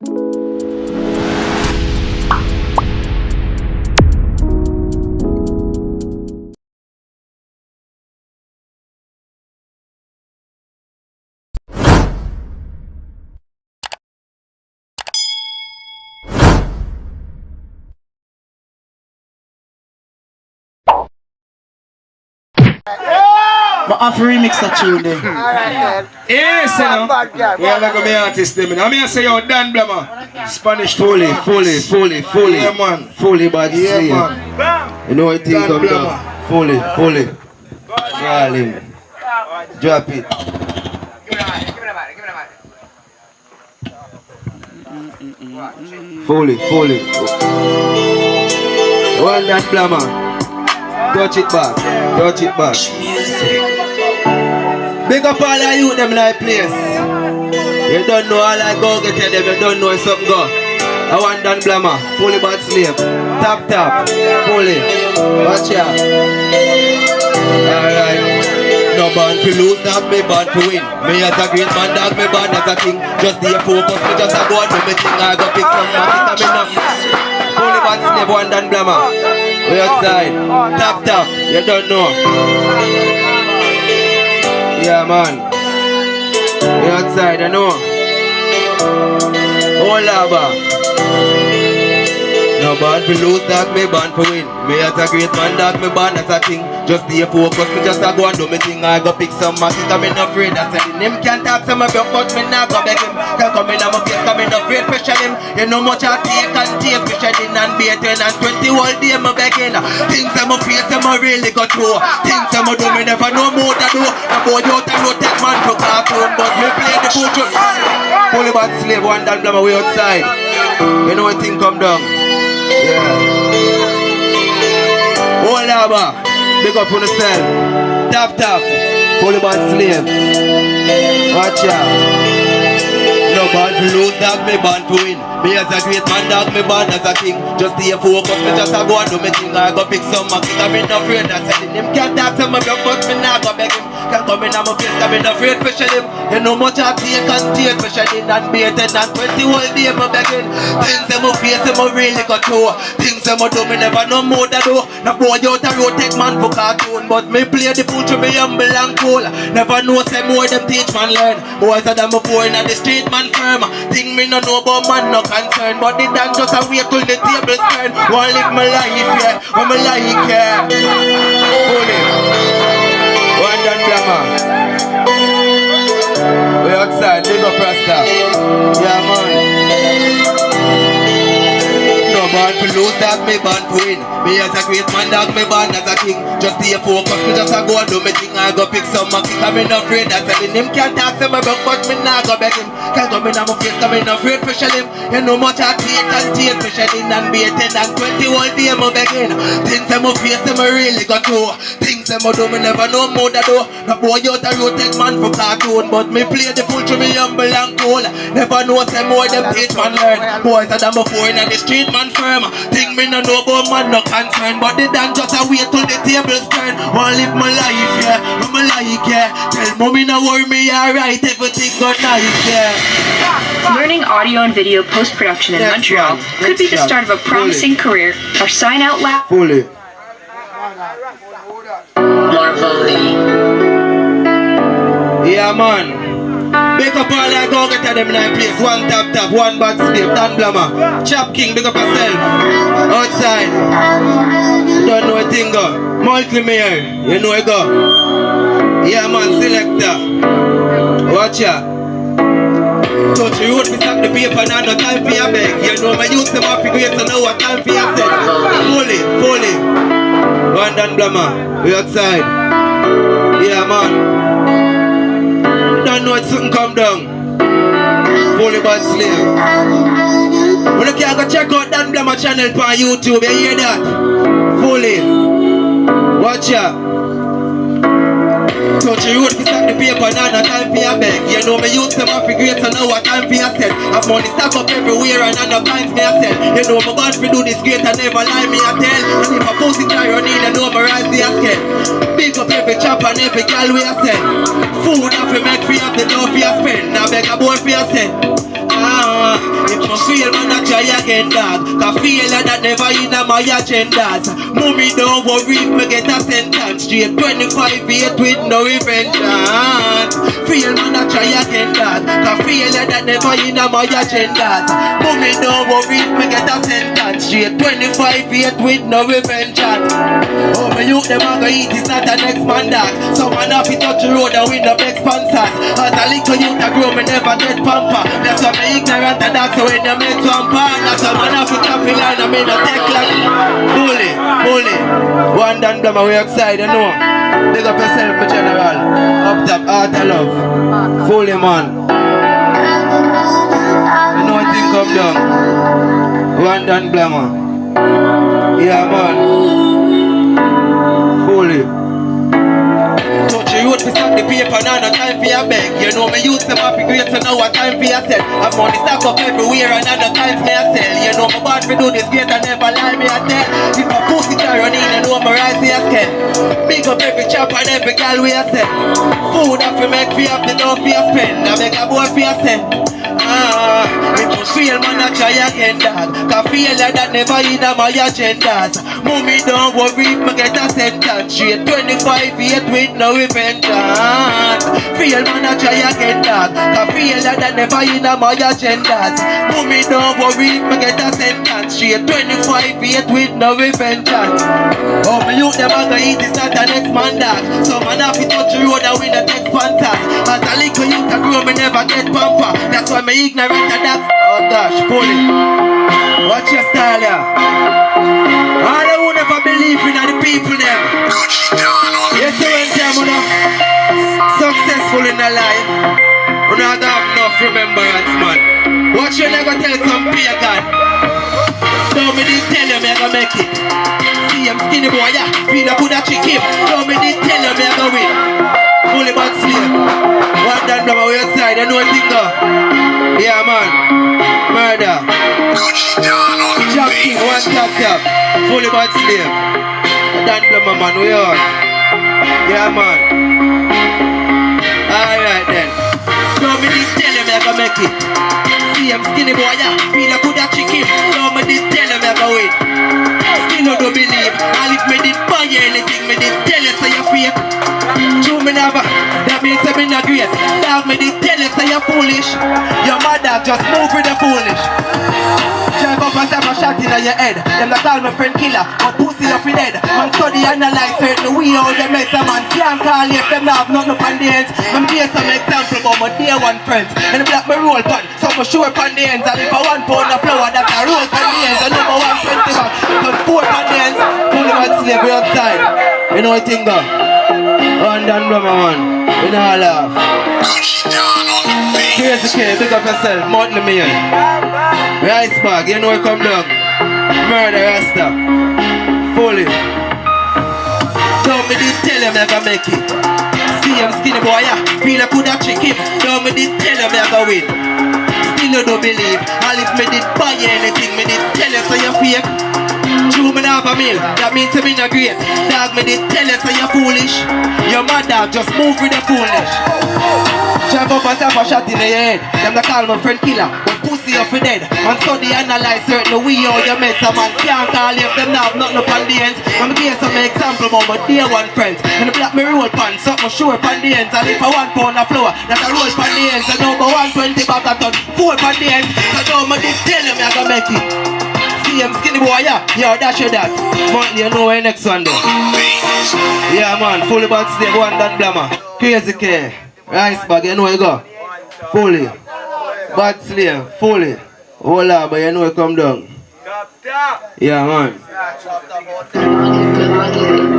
But I have to remix that tune then. Yes, you know. We are like a artist them. I mean I say yo Dan Blamma. Spanish fully. Yeah man. Fully bad Yeah slave. man. You know what thing come down. Fully. Darling. Drop it. Fully. One Dan Blamma. Touch it back. Big up all of you them like place. You don't know all I go get them, you don't know something go. I want Dan Blamma, fully bad slave. Tap, fully. Watch out. Alright. No born to lose, dog, me born to win. Me as a great man, dog, me born as a king. Just stay focused, me just a go and do me thing. I go pick some money, come in. Fully bad slave, one Dan Blamma. We outside. Tap, you don't know. Yeah, man. We outside, I know. Oh, lava. No born to lose, dog, me born to win. Me as a great man, dog, me born as a king. Just stay focused, me just a go and do me thing. I go pick some market, I'm not afraid. I said him can't talk to my broke, but me not go beg him. Can't come in on my face, I'm not afraid to pressure him. You know much I take and taste, me shedding and baiting. And 20 all day, me begging. Things I'm a face, I'm a really go through. Things I'm a do, me never know more to do. I'm bored out and rotate man for cartoon, but me play the future. Fully bad slave, one Dan Blamma way outside. You know what thing come down. Yeah. Oh lava, big up on yourself. Tap, fully bad slave. Watch out. No born to lose, dog, me born to win. Me as a great man, dog, me born as a king. Just stay focused, me just a go and do me thing. I go pick some market, I'm not afraid. I said him can't talk to my broke, but me not go beg him. Can't come in on my face, I'm not afraid to shell him. You know much I take and taste, me shedding and baiting. And 20 all day, me begging. Things in my face, I'm really got to. Things I'm do, me never know more than do. Now boy out the road, take man for cartoon. But me play the fool to me humble and cool. Never know say more them teach man learn. Boys are them before in the street man firm. Think me no know about man no concern. But the dance just a wait till the tables turn. Wanna live my life, yeah, when my life, yeah. Hold it. One Dan Blamma. We outside, big up Rasta. Yeah man. No born to lose, dog, me born to win. Me as a great man, dog, me born as a king. Just stay focused, me just a go and do me thing. I go pick some market, I'm not afraid. I tell him can't talk to my broke, but me not go beg him. Can't come in on my face, I'm not afraid to shell him. You know much I take and taste, me shedding and baiting. And 20 all day, I'm begging. Things in my face, I'm really got to. Things I'm do, me never know more than do. No boy out the road, take man for cartoon. But me play the fool to me humble and cool. Never know say more them teach man learn. Boys are them before in the street man firm. Think me no know about man no concern. But they done just a wait till the tables turn. Wanna live my life, yeah, with my like, yeah. Tell mommy no worry me, alright, everything got nice, yeah. Learning audio and video post-production in Montreal could be the start of a promising career. Or sign out loud. Fully. Yeah man. Big up all I go get to them in that place. One tap, one bad slave, Dan Blamma. Chap King, big up yourself. Outside. Don't know a thing go. Multi-mayor, you know it go. Yeah man, selector. Watch ya. Touch the road, we stack the paper, now no time for your beg. You know my youth, them have to great, so now what time for your set. Fully. One Dan Blamma, we outside. Yeah man. You don't know it's something come down. Fully bad slave. When you can go check out Dan Blamma channel on YouTube, you hear that? Fully. Watch ya. Touch the road, we stack the paper, now no time for your beg. You know me youth, them have to great, so now what time for your set. Have money stack up everywhere and no time for your set. You know my God for do this great and never lie me a tell. And if I post it I run in, I know my rise the asket. Big up every chop and every gal we a send. Food have to make free up the dough for your spend. Now beg a boy for your set. If my fail, man, I try again, dog. Cause failure that never in my agendas. Mommy, don't worry if me get a sentence. Straight 25-8 with no revenge. Fail, man, I try again, dog. Cause failure that never in my agendas. Mommy, don't worry if me get a sentence. Straight 25-8 with no revenge. Oh, my youth, them a go eat, it's not the next man, dog. So man, have to touch the road and win the big sponsors. As a little youth, I grow, me never get pamper. That's why me ignorant and that's when you make some partner. So man, have to coffee line and me no take like bully. One done Blamma, we outside, you know. Big up yourself, my general. Up top, heart of love. Fully, man. You know what thing come down. One done Blamma. Yeah, man. Fully. Touch the road for stack the paper, now no time for your beg. You know me use them happy great, so now what time for your set. I've money stack up everywhere and no time for your sell. You know my bad for do this great and never lie me a tell. If a pussy can run in, you know my rise to your skin. Big up every chop and every gal we a set. Food that we make for up the door for your spend. I make a boy for your set. If you feel man, I try again, dog. Cause failure that never in my agendas. Mommy, don't worry if me get a sentence. Straight 25-8 with no repentance. Feel man, I try again, dog. Cause failure that never in my agendas. Mommy, don't worry if me get a sentence. Straight 25-8 with no repentance. Oh, my youth, them a go eat, it's not the next man, dog. So man, have to touch the road and win the next sponsors. As a little youth, I grow, me never get pamper. That's why me ignorant and that's, oh gosh, fully. Watch your style, yeah. All who never believe in the people, them. Yes, you went them, you know. Successful in their life. You know, I have enough remembrance, man. Watch you never tell some pagan. Don't me did tell you me I gonna make it. See I'm skinny boy, yeah. Feel I could have chicken. Don't me did tell you me I gonna win. Fully bad slave. One done Blamma way outside, you know what thing go. Yeah, man. Murder. Jack King, one tap. Fully bad slave. Dan Blamma, man, we on. Yeah, man. Alright then. Don't me did tell you me I gonna make it. See I'm skinny boy, yeah. Feel I could have chicken. Don't me did tell you me I gonna win. Still don't believe. And if me did buy you anything, me did tell you so you fake. True me never, that means I'm not great. Dog me did tell you so you're foolish. Your mother just move with the foolish. Drive up and stab a shot in your head. Them that call me friend killer, but pussy off your dead. Man study analyze certain way how they make a man can't call you if them not have nothing up on the ends. I'm give some example about my dear one friends. And black me roll pan, so I'm sure on the ends. And if I 1 pound of flour that I roll on the ends, I know my 120 back. But 4 on the ends, fully bad slavery outside. You know what thing go? One done Blamma, man. We not laugh. Crazy K, big up yourself, Motley Mail. Rice bag, you know it come down. Murder Rasta. Fully. Don't me did tell him I gonna make it. See him skinny boy, yeah. Feel I could have trick him. Don't me did tell him I gonna win. Still you don't believe. All if me did buy you anything, me did tell you so you fake. True me not have a meal, that means I'm not great. Dog me did tell you so you're foolish. Your mother just move with the foolish. Drive up and tap a shot in the head. Them that call my friend killer, but pussy off your dead. Man study analyze certain way how you met a man can't call you if them not have nothing up on the ends. I'm give some example about my dear one friends. And the black me roll pan, something sure on the ends. And if I 1 pound of flour, that I roll on the ends. And number 120 back a ton, 4 on the ends. So don't me did tell you me I gonna make it. See him skinny boy, yeah. Yo, dash you that. Monthly, you know where next one though. Yeah, man. Fully bad slave, one done Blamma. Crazy K. Rice bag, you know where you go. Fully. Bad slave, fully. Hold on, but you know where you come down. Yeah, man.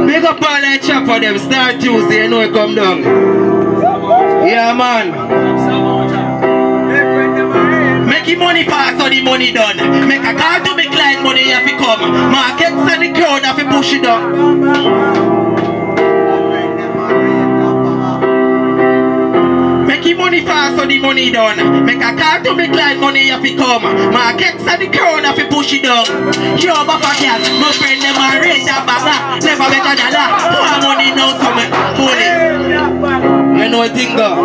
Big up all that chop for them. Start Tuesday, you know where you come down. Yeah, man. Make money fast so the money done. Make a call to me client, money have to come. Markets and the crowd have to push it down. Make money fast so the money done. Make a call to me client, money have to come. Markets and the crowd have to push it down. Yo, Buffer cat, my friend them a raise a bagger. Never make a dollar. More money now so me fully. You know what thing go?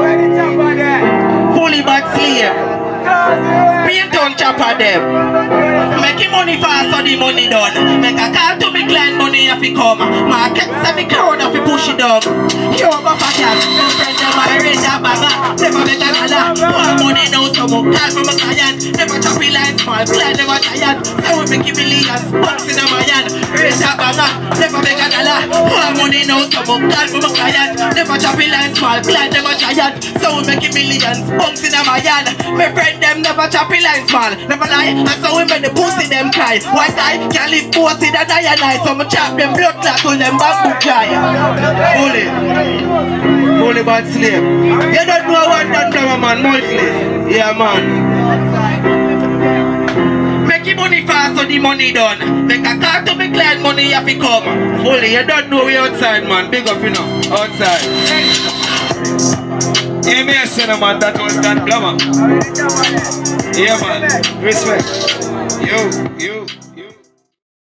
Fully bad slave. Paint on chopper them. Making money fast so the money done. Make a call to me client money if it come. Market so me crowd if it push it up. You over for cash, no friend them I raise a bagger. Never make a dollar. More money now so more call from a client. Never chop it line small, client never tired. So we make millions, bucks in a man. Raise a bagger, never make a dollar. More money now so more call from a client. Never chop it line small, client never tired. So we make millions, bucks in a man. My friend them never chop it line small, never lie. And so we make the pussy them cry. One guy can't live pussy that die and night. So me chop them blood clot till them bamboo cry. Fully bad slave. You don't know what done Blamma man, mostly. Yeah man. Make your money fast so the money done. Make a call to me client money if it come. Fully, you don't know we outside man. Big up you know. Outside. Yeah, me a son man, that was done Blamma. Yeah man. Respect. You.